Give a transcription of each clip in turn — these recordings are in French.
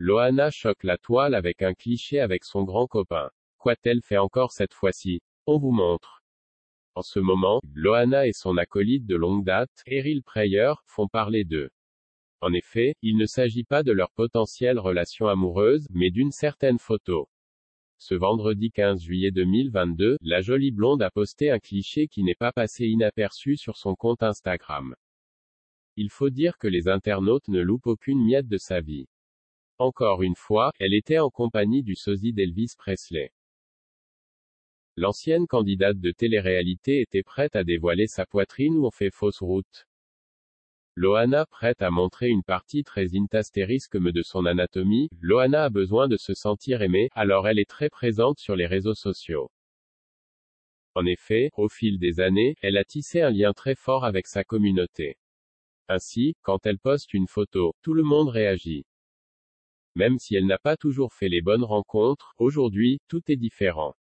Loana choque la toile avec un cliché avec son grand copain. Qu'a-t-elle fait encore cette fois-ci? On vous montre. En ce moment, Loana et son acolyte de longue date, Errol Prayer, font parler d'eux. En effet, il ne s'agit pas de leur potentielle relation amoureuse, mais d'une certaine photo. Ce vendredi 15 juillet 2022, la jolie blonde a posté un cliché qui n'est pas passé inaperçu sur son compte Instagram. Il faut dire que les internautes ne loupent aucune miette de sa vie. Encore une fois, elle était en compagnie du sosie d'Elvis Presley. L'ancienne candidate de télé-réalité était prête à dévoiler sa poitrine où on fait fausse route. Loana prête à montrer une partie très intastérisque de son anatomie. Loana a besoin de se sentir aimée, alors elle est très présente sur les réseaux sociaux. En effet, au fil des années, elle a tissé un lien très fort avec sa communauté. Ainsi, quand elle poste une photo, tout le monde réagit. Même si elle n'a pas toujours fait les bonnes rencontres, aujourd'hui, tout est différent.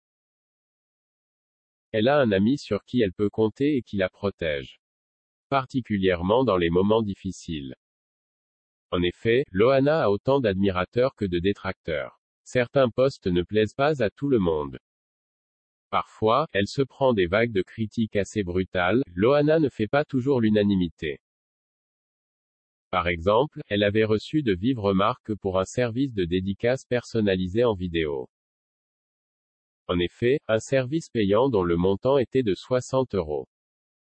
Elle a un ami sur qui elle peut compter et qui la protège. Particulièrement dans les moments difficiles. En effet, Loana a autant d'admirateurs que de détracteurs. Certains posts ne plaisent pas à tout le monde. Parfois, elle se prend des vagues de critiques assez brutales. Loana ne fait pas toujours l'unanimité. Par exemple, elle avait reçu de vives remarques pour un service de dédicace personnalisé en vidéo. En effet, un service payant dont le montant était de 60 €.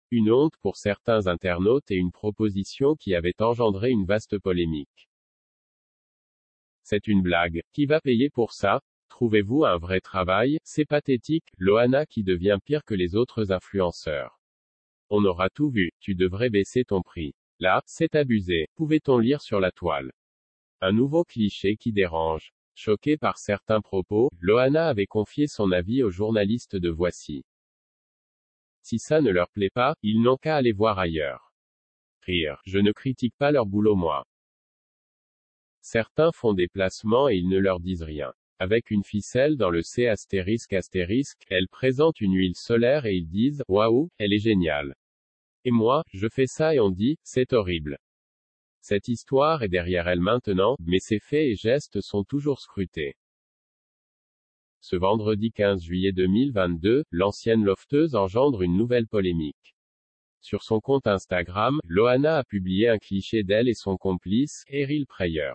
Une honte pour certains internautes et une proposition qui avait engendré une vaste polémique. C'est une blague. Qui va payer pour ça? Trouvez-vous un vrai travail? C'est pathétique. Loana qui devient pire que les autres influenceurs. On aura tout vu. Tu devrais baisser ton prix. Là, c'est abusé. Pouvait-on lire sur la toile? Un nouveau cliché qui dérange. Choquée par certains propos, Loana avait confié son avis aux journalistes de Voici. Si ça ne leur plaît pas, ils n'ont qu'à aller voir ailleurs. Rire. Je ne critique pas leur boulot moi. Certains font des placements et ils ne leur disent rien. Avec une ficelle dans le C***, elle présente une huile solaire et ils disent, waouh, elle est géniale. Et moi, je fais ça et on dit, c'est horrible. Cette histoire est derrière elle maintenant, mais ses faits et gestes sont toujours scrutés. Ce vendredi 15 juillet 2022, l'ancienne lofteuse engendre une nouvelle polémique. Sur son compte Instagram, Loana a publié un cliché d'elle et son complice, Errol Prayer.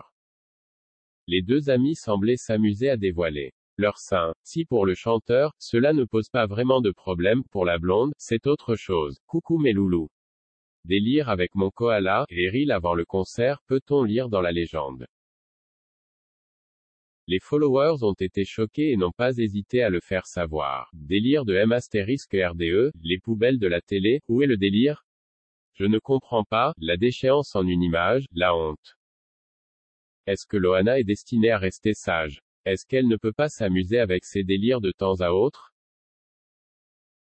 Les deux amis semblaient s'amuser à dévoiler leur sein. Si pour le chanteur, cela ne pose pas vraiment de problème, pour la blonde, c'est autre chose. Coucou mes loulous. Délire avec mon koala, Errol avant le concert, peut-on lire dans la légende. Les followers ont été choqués et n'ont pas hésité à le faire savoir. Délire de M*RDE, les poubelles de la télé, où est le délire? Je ne comprends pas, la déchéance en une image, la honte. Est-ce que Loana est destinée à rester sage? Est-ce qu'elle ne peut pas s'amuser avec ses délires de temps à autre?